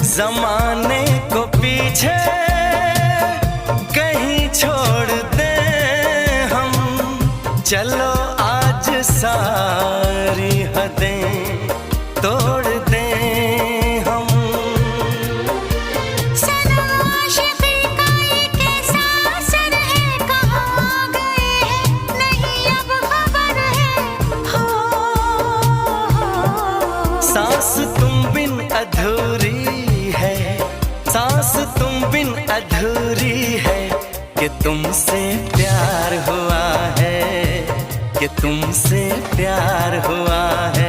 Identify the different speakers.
Speaker 1: जमाने को पीछे कहीं छोड़ दे हम, चलो आज सारी हदें तोड़ दे हम।
Speaker 2: सनम आशिक़ी का ये कैसा असर है, कहाँ गए हैं नहीं अब खबर है। हो
Speaker 1: सांस तुम बिन अधूरी है, सांस तुम बिन अधूरी है, कि तुमसे प्यार हुआ है, कि तुमसे प्यार हुआ है।